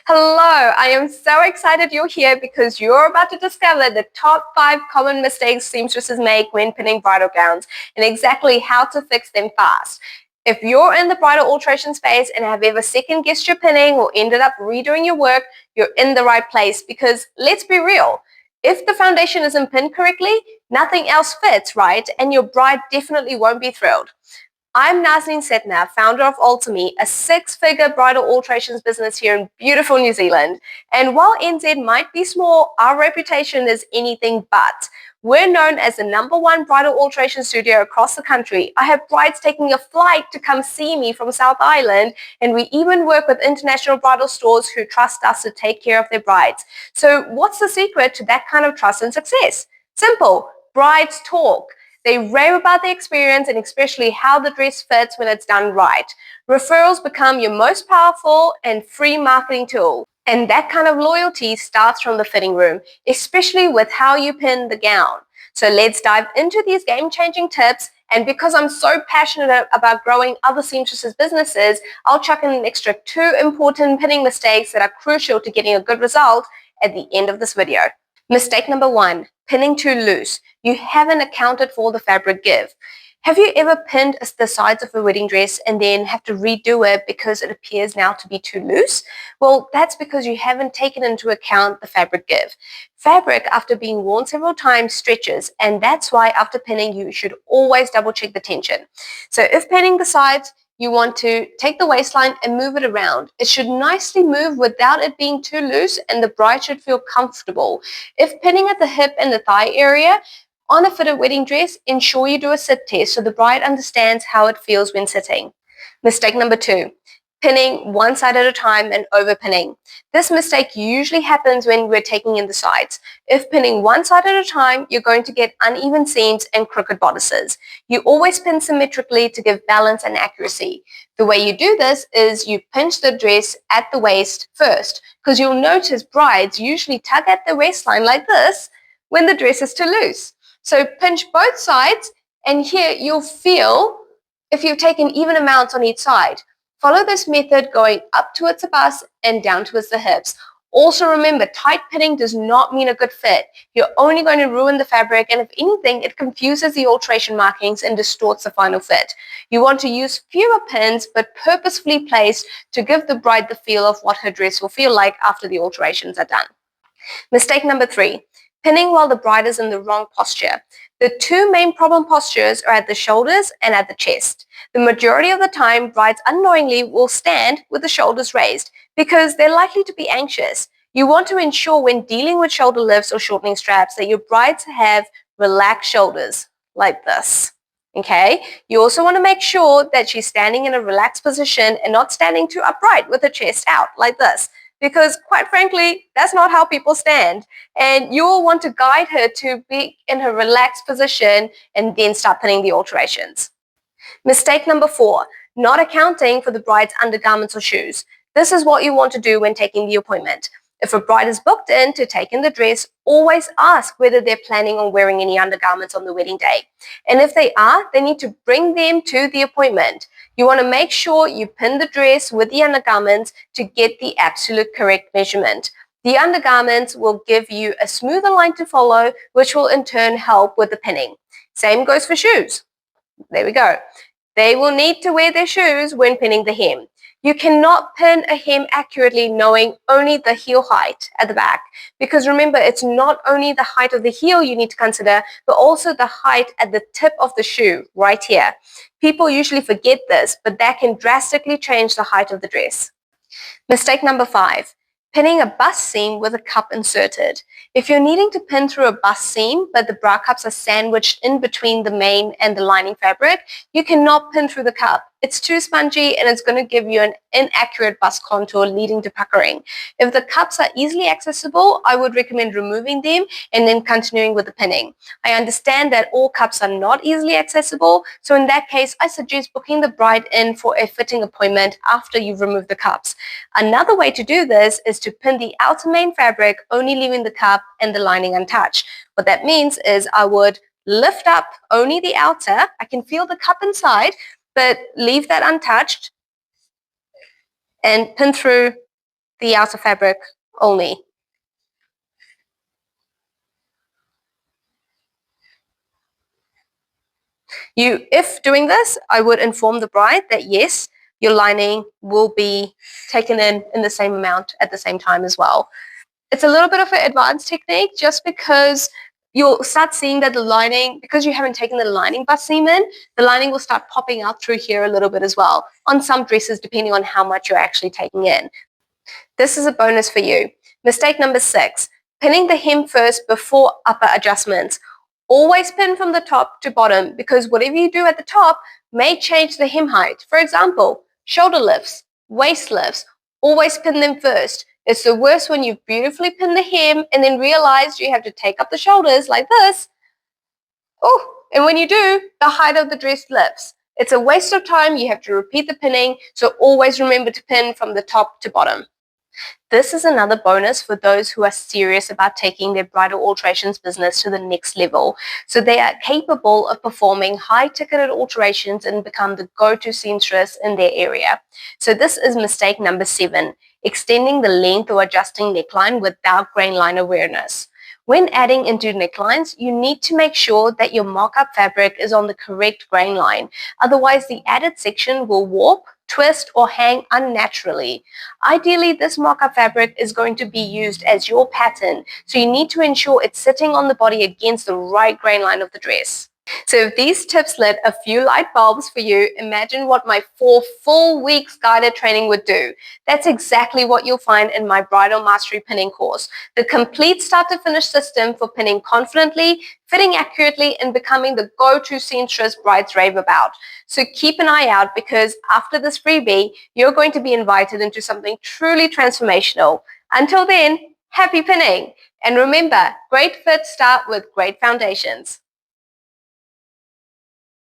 Hello, I am so excited you're here because you're about to discover the top 5 common mistakes seamstresses make when pinning bridal gowns and exactly how to fix them fast. If you're in the bridal alteration space and have ever second-guessed your pinning or ended up redoing your work, you're in the right place because let's be real. If the foundation isn't pinned correctly, nothing else fits, right? And your bride definitely won't be thrilled. I'm Nazneen Setna, founder of Ultimi, a 6-figure bridal alterations business here in beautiful New Zealand. And while NZ might be small, our reputation is anything but. We're known as the #1 bridal alteration studio across the country. I have brides taking a flight to come see me from South Island, and we even work with international bridal stores who trust us to take care of their brides. So what's the secret to that kind of trust and success? Simple. Brides talk. They rave about the experience and especially how the dress fits when it's done right. Referrals become your most powerful and free marketing tool. And that kind of loyalty starts from the fitting room, especially with how you pin the gown. So let's dive into these game-changing tips. And because I'm so passionate about growing other seamstresses businesses, I'll chuck in an extra 2 important pinning mistakes that are crucial to getting a good result at the end of this video. Mistake number 1, pinning too loose. You haven't accounted for the fabric give. Have you ever pinned the sides of a wedding dress and then have to redo it because it appears now to be too loose? Well, that's because you haven't taken into account the fabric give. Fabric, after being worn several times, stretches, and that's why after pinning you should always double check the tension. So if pinning the sides, you want to take the waistline and move it around. It should nicely move without it being too loose, and the bride should feel comfortable. If pinning at the hip and the thigh area on a fitted wedding dress, ensure you do a sit test so the bride understands how it feels when sitting. Mistake number 2, pinning one side at a time and over pinning. This mistake usually happens when we're taking in the sides. If pinning one side at a time, you're going to get uneven seams and crooked bodices. You always pin symmetrically to give balance and accuracy. The way you do this is you pinch the dress at the waist first, because you'll notice brides usually tug at the waistline like this when the dress is too loose. So pinch both sides, and here you'll feel if you've taken even amounts on each side. Follow this method going up towards the bust and down towards the hips. Also remember, tight pinning does not mean a good fit. You're only going to ruin the fabric, and if anything, it confuses the alteration markings and distorts the final fit. You want to use fewer pins, but purposefully placed to give the bride the feel of what her dress will feel like after the alterations are done. Mistake number 3, pinning while the bride is in the wrong posture. The 2 main problem postures are at the shoulders and at the chest. The majority of the time, brides unknowingly will stand with the shoulders raised because they're likely to be anxious. You want to ensure when dealing with shoulder lifts or shortening straps that your brides have relaxed shoulders like this. Okay? You also want to make sure that she's standing in a relaxed position and not standing too upright with her chest out like this, because quite frankly, that's not how people stand. And you will want to guide her to be in her relaxed position and then start pinning the alterations. Mistake number 4, not accounting for the bride's undergarments or shoes. This is what you want to do when taking the appointment. If a bride is booked in to take in the dress, always ask whether they're planning on wearing any undergarments on the wedding day. And if they are, they need to bring them to the appointment. You want to make sure you pin the dress with the undergarments to get the absolute correct measurement. The undergarments will give you a smoother line to follow, which will in turn help with the pinning. Same goes for shoes. There we go. They will need to wear their shoes when pinning the hem. You cannot pin a hem accurately knowing only the heel height at the back, because remember, it's not only the height of the heel you need to consider, but also the height at the tip of the shoe right here. People usually forget this, but that can drastically change the height of the dress. Mistake number 5, pinning a bust seam with a cup inserted. If you're needing to pin through a bust seam, but the bra cups are sandwiched in between the main and the lining fabric, you cannot pin through the cup. It's too spongy and it's going to give you an inaccurate bust contour leading to puckering. If the cups are easily accessible, I would recommend removing them and then continuing with the pinning. I understand that all cups are not easily accessible, so in that case, I suggest booking the bride in for a fitting appointment after you've removed the cups. Another way to do this is to pin the outer main fabric, only leaving the cup and the lining untouched. What that means is I would lift up only the outer. I can feel the cup inside, but leave that untouched and pin through the outer fabric only. If doing this, I would inform the bride that yes, your lining will be taken in the same amount at the same time as well. It's a little bit of an advanced technique just because you'll start seeing that the lining, because you haven't taken the lining butt seam in, the lining will start popping out through here a little bit as well on some dresses depending on how much you're actually taking in. This is a bonus for you. Mistake number 6, pinning the hem first before upper adjustments. Always pin from the top to bottom because whatever you do at the top may change the hem height. For example, shoulder lifts, waist lifts, always pin them first. It's the worst when you've beautifully pinned the hem and then realize you have to take up the shoulders like this. Oh, and when you do, the height of the dress lifts. It's a waste of time. You have to repeat the pinning, so always remember to pin from the top to bottom. This is another bonus for those who are serious about taking their bridal alterations business to the next level. So they are capable of performing high-ticketed alterations and become the go-to seamstress in their area. So this is mistake number 7, extending the length or adjusting neckline without grain line awareness. When adding into necklines, you need to make sure that your mock-up fabric is on the correct grain line. Otherwise, the added section will warp, twist, or hang unnaturally. Ideally, this mock-up fabric is going to be used as your pattern, so you need to ensure it's sitting on the body against the right grain line of the dress. So if these tips lit a few light bulbs for you, imagine what my 4 full weeks guided training would do. That's exactly what you'll find in my Bridal Mastery Pinning course. The complete start-to-finish system for pinning confidently, fitting accurately, and becoming the go-to seamstress brides rave about. So keep an eye out because after this freebie, you're going to be invited into something truly transformational. Until then, happy pinning! And remember, great fits start with great foundations.